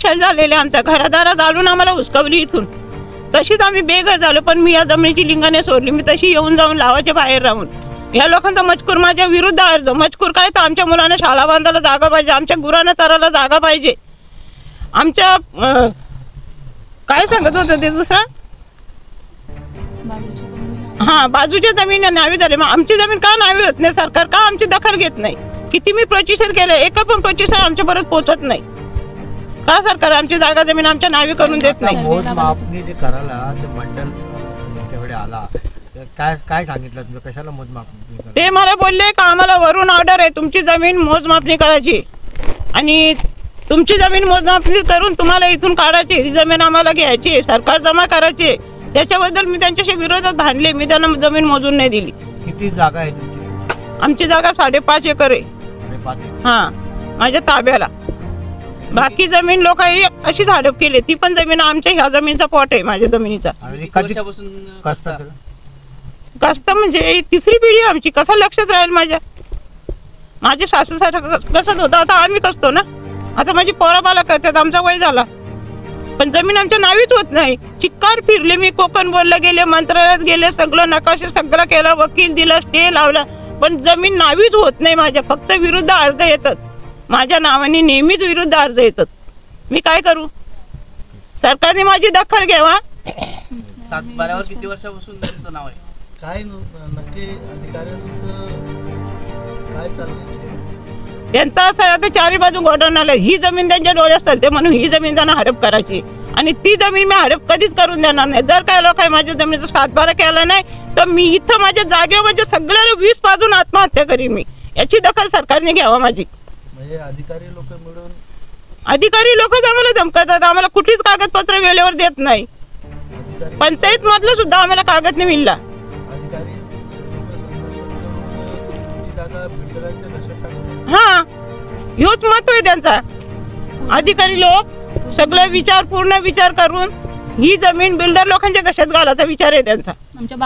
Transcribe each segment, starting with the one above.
छळ झालेले, आमच्या घरादारात आलून आम्हाला हुसकवली इथून. तशीच आम्ही बेघर झालो. पण मी या जमिनीची लिंगाने सोडली. मी तशी येऊन जाऊन लावाच्या बाहेर राहून या लोकांचा मजकूर माझ्या विरुद्ध अर्ज. मजकूर काय तर आमच्या मुलांना शाळा बांधायला जागा पाहिजे, आमच्या गुरांना चरायला जागा पाहिजे, आमच्या काय सांगत होतं ते दुसरा बाजूच्या जमीन नावी झाले. मग आमची जमीन का नावी होत नाही? सरकार का आमची दखल घेत नाही? किती मी प्रोसिजर केलं, एका पण प्रोसिजर आमच्या परत पोहोचत नाही. का सरकार आमची जागा जमीन आमच्या नावी करून देत नाही? मोजमापणी जे करायला ते मंडल तुमच्याकडे आला, काय काय सांगितलं तुम्ही? कशाला मोजमापणी? ते मला बोलले का आम्हाला वरून ऑर्डर आहे तुमची जमीन मोजमापणी करायची आणि तुमची जमीन मोजमापणी करून तुम्हाला इथून काढायची, ही जमीन आम्हाला घ्यायची, सरकार जमा करायची. त्याच्याबद्दल मी त्यांच्याशी विरोधात भांडले. मी त्यांना जमीन मोजून नाही दिली. किती जागा आहे तुमची? आमची जागा 5.5 एकर आहे. 5.5? हा, माझ्या ताब्याला. बाकी जमीन लोकांनी अशीच हडप केली. ती पण जमीन आमच्या ह्या जमिनीचा पॉट आहे, माझ्या जमिनीचा. कष्ट म्हणजे तिसरी पिढी आमची. कसं लक्षात राहील माझे सासू कसं होतं, आता आम्ही कसतो ना. आता माझी पोराबाला करतात, आमचा वय झाला पण जमीन आमच्या नावीच होत नाही. चिक्कार फिरले मी, कोकण बोलला गेले, मंत्रालयात गेले, सगळं नकाशे सगळं केलं, वकील दिला, स्टे लावला, पण जमीन नावीच होत नाही माझ्या. फक्त विरुद्ध अर्ज येतात माझ्या नावाने, नेहमीच विरुद्ध अर्ज येतात. मी काय करू? सरकारने माझी दखल घ्यावा. 7-12 किती वर्षापासून तुमचं नाव आहे? काय नक्की अधिकाऱ्यांचं काय चाललंय? त्यांचं असं आहे, आता चारी बाजू गोडाऊन आलं. ही जमीन त्यांच्या डोळ्यात चालते म्हणून ही जमीन त्यांना हडप करायची आणि ती जमीन मी हडप कधीच करून देणार नाही. जर काय लोक माझ्या जमिनीचा 7-12 केला नाही तर मी इथं माझ्या जागेवर म्हणजे सगळ्याला 20 पाजून आत्महत्या करीन मी. याची दखल सरकारने घ्यावा माझी. म्हणजे अधिकारी लोक मिळून अधिकारी लोकच आम्हाला धमकावतात. आम्हाला कुठलीच कागदपत्र वेळेवर देत नाही. पंचायत मधलं सुद्धा आम्हाला कागद नाही मिळला. हा, ह्योच महत्व आहे त्यांचा. अधिकारी लोक सगळं पूर्ण विचार करून ही जमीन बिल्डर लोकांच्या कशात घालायचा विचार आहे त्यांचा.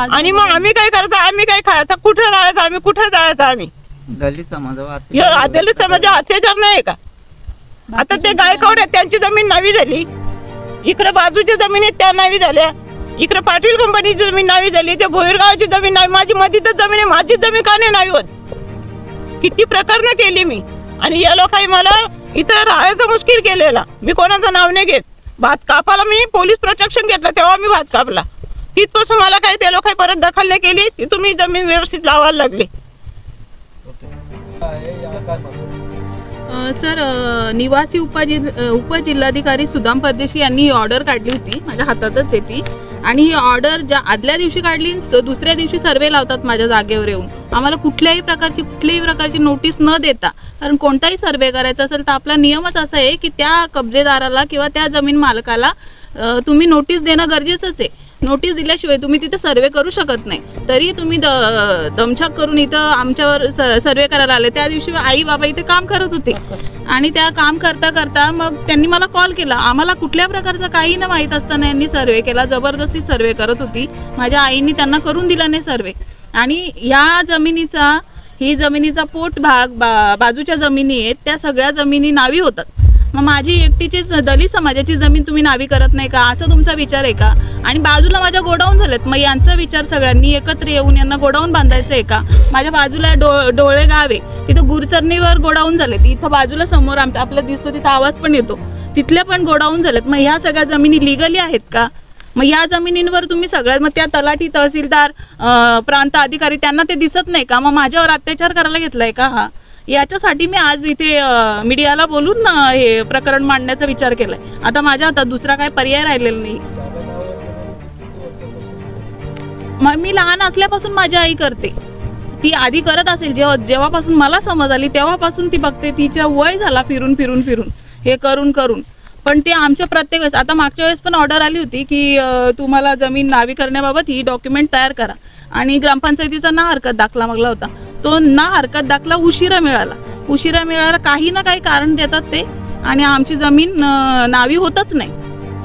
आणि मग आम्ही काय करायचं? आम्ही काय खायचं? कुठं राहायचं? आम्ही कुठं जायचं? आम्ही दलित समाजावर अत्याचार नाही का? आता ते गायकवाड आहेत, त्यांची जमीन नावी झाली. इकडे बाजूच्या जमिनी त्या नावी झाल्या. इकडे पाटील कंपनीची जमीन नावी झाली. ते भोईरगावची जमीन नावी. माझी मधीतच जमीन आहे. माझी जमीन का नाही नावी होत? किती प्रकरणं केली मी. आणि या लोकांनी मला इथं राहायचं मुश्किल केलेला. मी कोणाचं नाव नाही घेत. भात कापाला मी पोलीस प्रोटेक्शन घेतलं तेव्हा मी भात कापला. तिथपासून मला काय ते लोकांनी परत दखल नाही केली. तिथून मी जमीन व्यवस्थित लावायला लागली. सर, निवासी उपजिल्हाधिकारी सुदाम परदेशी यांनी ही ऑर्डर काढली होती. माझ्या हातातच आहे ती. आणि ही ऑर्डर ज्या आदल्या दिवशी काढली, दुसऱ्या दिवशी सर्वे लावतात माझ्या जागेवर येऊन. आम्हाला कुठल्याही प्रकारची नोटीस न देता. कारण कोणताही सर्वे करायचा असेल तर आपला नियमच असा आहे की त्या कब्जेदाराला किंवा त्या जमीन मालकाला तुम्ही नोटीस देणं गरजेचंच आहे. नोटीस दिल्याशिवाय तुम्ही तिथे सर्वे करू शकत नाही. तरी तुम्ही दमछाक करून इथं आमच्यावर सर्वे करायला आले. त्या दिवशी आई बाबा इथे काम करत होते आणि त्या काम करता करता मग त्यांनी मला कॉल केला. आम्हाला कुठल्या प्रकारचं काही न माहीत असताना यांनी सर्वे केला. जबरदस्ती सर्वे करत होती. माझ्या आईने त्यांना करून दिला नाही सर्वे. आणि ही जमिनीचा पोट भाग बाजूच्या जमिनी आहेत, त्या सगळ्या जमिनी नावी होतात. मग माझी एकटीचीच दलित समाजाची जमीन तुम्ही नावी करत नाही का, असं तुमचा विचार आहे का? आणि बाजूला माझ्या गोडाऊन झालेत. मग यांचा विचार सगळ्यांनी एकत्र येऊन यांना गोडाऊन बांधायचं आहे का? माझ्या बाजूला डोळे गाव आहे, तिथं गुरचरणीवर गोडाऊन झालेत. इथं बाजूला समोर आपल्याला दिसतो तिथं आवाज पण येतो, तिथल्या पण गोडाऊन झालेत. मग ह्या सगळ्या जमिनी लिगली आहेत का? मग या जमिनींवर तुम्ही सगळ्यात मग त्या तलाठी, तहसीलदार, प्रांत अधिकारी त्यांना ते दिसत नाही का? मग माझ्यावर अत्याचार करायला घेतलाय का हा? याच्यासाठी मी आज इथे मीडियाला बोलून हे प्रकरण मांडण्याचा विचार केलाय. आता माझ्या हातात दुसरा काय पर्याय राहिलेला नाही. मग मी लहान असल्यापासून माझी आई करते. ती आधी करत असेल, जेव्हापासून मला समज आली तेव्हापासून ती बघते. तिच्या वय झाला फिरून हे करून. पण ते आमच्या प्रत्येक वेळेस, आता मागच्या वेळेस पण ऑर्डर आली होती की तुम्हाला जमीन नावी करण्याबाबत ही डॉक्युमेंट तयार करा. आणि ग्रामपंचायतीचा ना हरकत दाखला मागला होता. तो ना हरकत दाखला उशिरा मिळाला. काही ना काही कारण देतात ते आणि आमची जमीन नावी होतच नाही.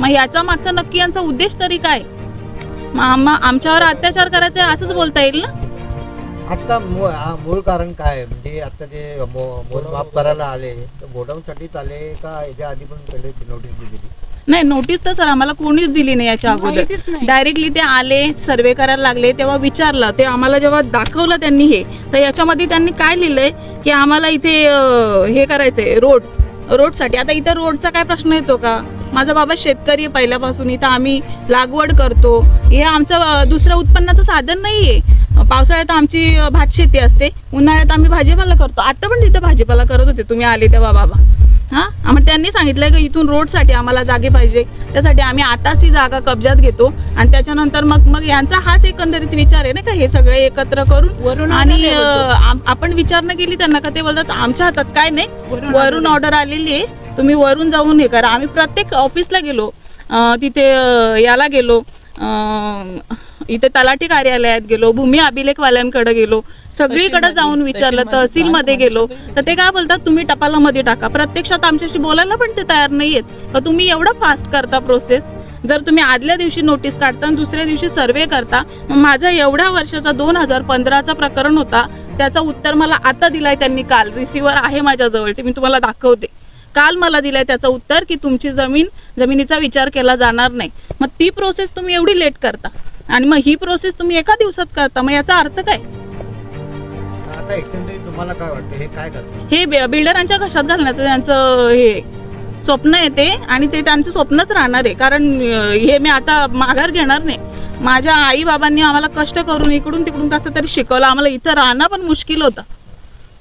मग याच्या मागचा नक्की यांचा उद्देश तरी काय? आमच्यावर अत्याचार करायचा असंच बोलता येईल ना? आता मूळ कारण काय आहे? म्हणजे आता जे मोजमाप करायला आले तर गोडाऊनसाठीच आले का याच्या आधी पण पहिले नोटीस दिली? नाही, नोटीस तर सर आम्हाला कोणीच दिली नाही याच्या अगोदर. माहितीच नाही. डायरेक्टली ते आले, सर्वे करायला लागले, तेव्हा विचारलं, ते आम्हाला जेव्हा दाखवलं त्यांनी हे, तर याच्यामध्ये त्यांनी काय लिहिलंय की आम्हाला इथे हे करायचंय रोडसाठी. आता इथं रोडचा काय प्रश्न येतो का? माझा बाबा शेतकरी आहे पहिल्यापासून, इथं आम्ही लागवड करतो, हे आमचं दुसरं उत्पन्नाचं साधन नाहीये. पावसाळ्यात आमची भात शेती असते, उन्हाळ्यात आम्ही भाजीपाला करतो. आता पण तिथं भाजीपाला करत होते तुम्ही आले तेव्हा बाबा. आम्हाला त्यांनी सांगितलंय की इथून रोडसाठी आम्हाला जागे पाहिजे, त्यासाठी आम्ही आताच ती जागा कब्जात घेतो आणि त्याच्यानंतर मग यांचा हाच एकंदरीत विचार आहे ना का हे सगळे एकत्र करून. आणि आपण विचारणा केली त्यांना का ते बोलतात आमच्या हातात काय नाही, वरून ऑर्डर आलेली आहे, तुम्ही वरून जाऊन हे करा. आम्ही प्रत्येक ऑफिसला गेलो, तिथे याला गेलो, इथे तलाठी कार्यालयात गेलो, भूमी अभिलेखवाल्यांकडे गेलो, सगळीकडे जाऊन विचारलं, तहसीलमध्ये गेलो, तर ते काय बोलतात तुम्ही टपालामध्ये टाका. प्रत्यक्षात आमच्याशी बोलायला पण ते तयार नाहीयेत का तुम्ही एवढं फास्ट करता प्रोसेस. जर तुम्ही आदल्या दिवशी नोटीस काढता आणि दुसऱ्या दिवशी सर्वे करता, माझा एवढ्या वर्षाचा 2015चा प्रकरण होता, त्याचं उत्तर मला आता दिलाय त्यांनी. काल रिसिव्हर आहे माझ्याजवळ, ते मी तुम्हाला दाखवते. काल मला दिलंय त्याचं उत्तर की तुमची जमिनीचा विचार केला जाणार नाही. मग ती प्रोसेस तुम्ही एवढी लेट करता आणि मग ही प्रोसेस तुम्ही एका दिवसात करता, मग याचा अर्थ काय? आता एकंदरीत तुम्हाला काय वाटतं हे काय करतं? हे बिल्डरांच्या घशात घालण्याचं त्यांचं हे स्वप्न आहे ते, आणि ते त्यांचं स्वप्नच राहणार आहे. कारण हे मी आता माघार घेणार नाही. माझ्या आई बाबांनी आम्हाला कष्ट करून इकडून तिकडून कसं तरी शिकवलं. आम्हाला इथं राहणं पण मुश्किल होतं.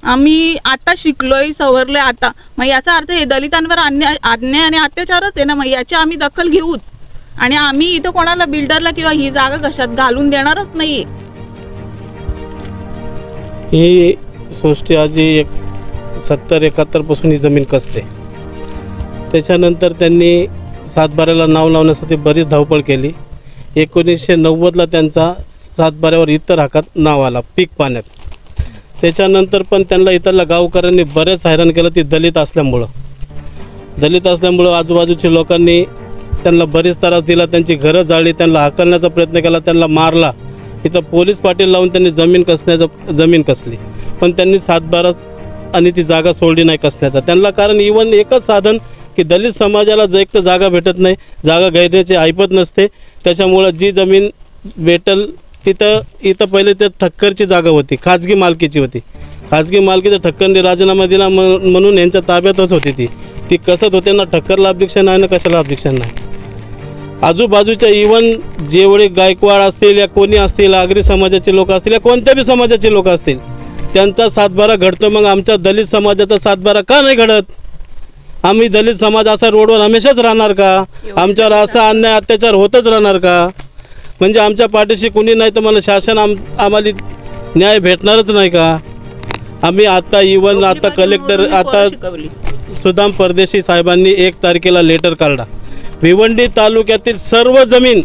आम्ही आता शिकलोय, सवरलोय आता. मग याचा अर्थ हे दलितांवर अन्याय आणि अत्याचारच आहे ना. मग याची आम्ही दखल घेऊच, आणि आम्ही इथं कोणाला बिल्डरला किंवा ही जागा घशात घालून देणारच नाहीये. ही सृष्टी आजी 70-71 पासून ही जमीन कसते. त्याच्यानंतर त्यांनी 7/12ला नाव लावण्यासाठी बरीच धावपळ केली. 1990ला त्यांचा 7/12वर इतर हक्कात नाव आला पीक पाण्यात. त्याच्यानंतर पण त्यांना इथल्या गावकऱ्यांनी बरेच हैराण केलं. ती दलित असल्यामुळं आजूबाजूच्या लोकांनी त्यांना बरीच त्रास दिला, त्यांची घरं जाळली, त्यांना हाकलण्याचा प्रयत्न केला, त्यांना मारला. इथं पोलीस पाटील लावून त्यांनी जमीन कसली, पण त्यांनी 7/12 आणि ती जागा सोडली नाही कसण्याचा. त्यांना कारण इव्हन एकच साधन की दलित समाजाला एक तर जागा भेटत नाही, जागा घेण्याची ऐपत नसते. त्याच्यामुळं जी जमीन भेटल इथं पहिले ते ठक्करची जागा होती, खाजगी मालकीची होती. खाजगी मालकीचा ठक्करने राजीनामा दिला म्हणून यांच्या ताब्यातच होती. ती कसत होते ना, ठक्करला ऑब्जेक्शन आहे ना कशाला ऑब्जेक्शन नाही. आजूबाजूच्या इव्हन जेवढे गायकवाड असतील या कोणी असतील, आगरी समाजाचे लोक असतील या कोणत्या बी समाजाचे लोक असतील, त्यांचा 7/12 घडतो. मग आमच्या दलित समाजाचा 7/12 का नाही घडत? आम्ही दलित समाज असा रोडवर हमेशाच राहणार का? आमच्यावर असा अन्याय अत्याचार होतच राहणार का? म्हणजे आमच्या पाठीशी कुणी नाही तर मला शासन आम्हाला न्याय भेटणारच नाही का? आम्ही आता इव्हन आता कलेक्टर आता सुदाम परदेशी साहेबांनी 1 तारखेला लेटर काढला. भिवंडी तालुक्यातील सर्व जमीन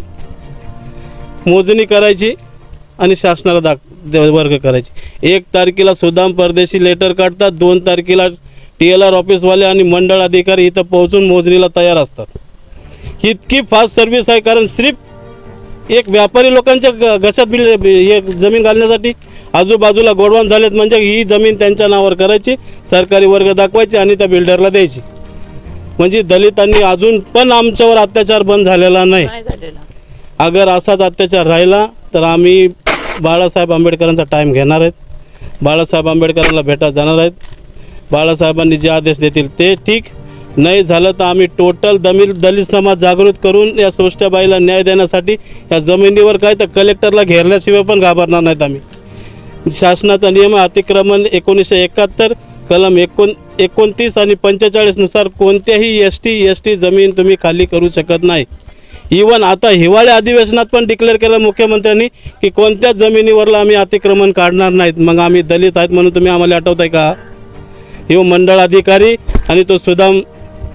मोजणी करायची आणि शासनाला वर्ग करायची. 1 तारखेला सुदाम परदेशी लेटर काढतात, 2 तारखेला TLR ऑफिसवाले आणि मंडळ अधिकारी इथं पोहोचून मोजणीला तयार असतात. इतकी फास्ट सर्व्हिस आहे. कारण सिर्फ एक व्यापारी लोकांच्या घशात हे जमीन घालण्यासाठी आजूबाजूला गोडवान झालेत, म्हणजे ही जमीन त्यांच्या नावावर करायची, सरकारी वर्ग दाखवायची आणि त्या बिल्डरला द्यायची. म्हणजे दलितांनी अजून पण आमच्यावर अत्याचार बंद झालेला नाही. अगर असाच अत्याचार राहिला तर आम्ही बाळासाहेब आंबेडकरांचा टाईम घेणार आहेत, बाळासाहेब आंबेडकरांना भेटा जाणार आहेत. बाळासाहेबांनी जे आदेश देतील ते ठीक, नाही झालं तर आम्ही टोटल दलित समाज जागृत करून या सृष्ट्याबाईला न्याय देण्यासाठी या जमिनीवर काय तर कलेक्टरला घेरल्याशिवाय पण घाबरणार नाहीत आम्ही. शासनाचा नियम अतिक्रमण 1971 कलम 29 आणि 45 नुसार कोणत्याही ST जमीन तुम्ही खाली करू शकत नाही. इवन आता हिवाळ्या अधिवेशनात पण डिक्लेअर केलं मुख्यमंत्र्यांनी की कोणत्याच जमिनीवरला आम्ही अतिक्रमण काढणार नाहीत. मग आम्ही दलित आहेत म्हणून तुम्ही आम्हाला आठवताय का? हे मंडळ अधिकारी आणि तो सुदाम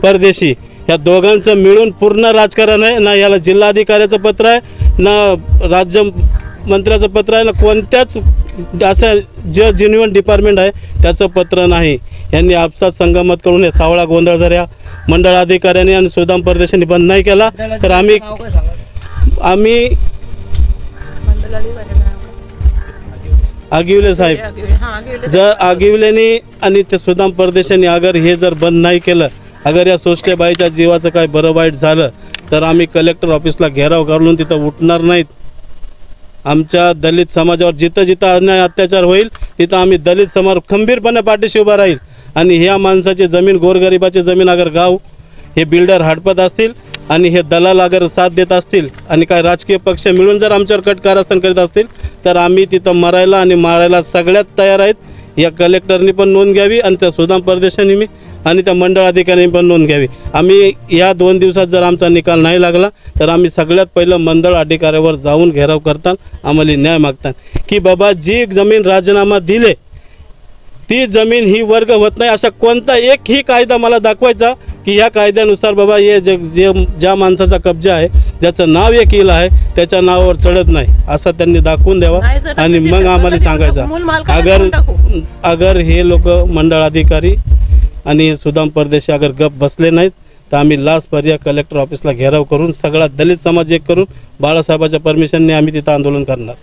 परदेशी या दोघांचं मिळून पूर्ण राजकारण आहे. ना याला जिल्हाधिकाऱ्याचं पत्र आहे, ना राज्यमंत्र्याचं पत्र आहे, ना कोणत्याच असं जे जेन्युइन डिपार्टमेंट आहे त्याचं पत्र नाही. यांनी आपसात संगमत करून हे सावळा गोंधळ जर या मंडळ अधिकाऱ्यांनी आणि सुदाम परदेशांनी बंद नाही केला तर आम्ही आगिवले साहेब, हा, आगिवले. जर आगिवलेनी आणि ते सुदाम परदेशांनी अगर हे जर बंद नाही केलं, अगर या सोष्टेबाईच्या जीवाचं काय बरं वाईट झालं तर आम्ही कलेक्टर ऑफिसला घेराव घालून तिथं उठणार नाहीत. आमच्या दलित समाजावर जिथं जिथं अन्याय अत्याचार होईल तिथं आम्ही दलित समाज खंबीरपणे पाठीशी उभा राहील. आणि ह्या माणसाची जमीन, गोरगरिबाची जमीन अगर गाव हे बिल्डर हडपत असतील आणि हे दलाल अगर साथ देत असतील आणि काय राजकीय पक्ष मिळून जर आमच्यावर कट कारस्थान करीत असतील तर आम्ही तिथं मरायला आणि मारायला सगळ्यात तयार आहेत. या कलेक्टरनी पण नोंद घ्यावी आणि त्या सुदाम परदेशांनी आणि त्या मंडळ अधिकाऱ्यांनी पण नोंद घ्यावी. आम्ही या 2 दिवसात जर आमचा निकाल नाही लागला तर आम्ही सगळ्यात पहिलं मंडळ अधिकाऱ्यावर जाऊन घेराव करतात, आम्हाला न्याय मागतात की बाबा जी जमीन राजीनामा दिले ती जमीन ही वर्ग होत नाही. असा कोणता एकही कायदा मला दाखवायचा की ह्या कायद्यानुसार बाबा हे ज्या माणसाचा कब्जा आहे, ज्याचं नाव एक येईल आहे, त्याच्या नावावर चढत नाही असं त्यांनी दाखवून द्यावा. नाही जर आणि मग आम्हाला सांगायचं अगर हे लोक मंडळ अधिकारी आणि सुदाम परदेशी अगर गप बसले नाहीत तर आम्ही लास्ट पर्याय कलेक्टर ऑफिसला घेराव करून सगळा दलित समाज एक करून बाळासाहेबाच्या परमिशनने आम्ही तिथं आंदोलन करणार.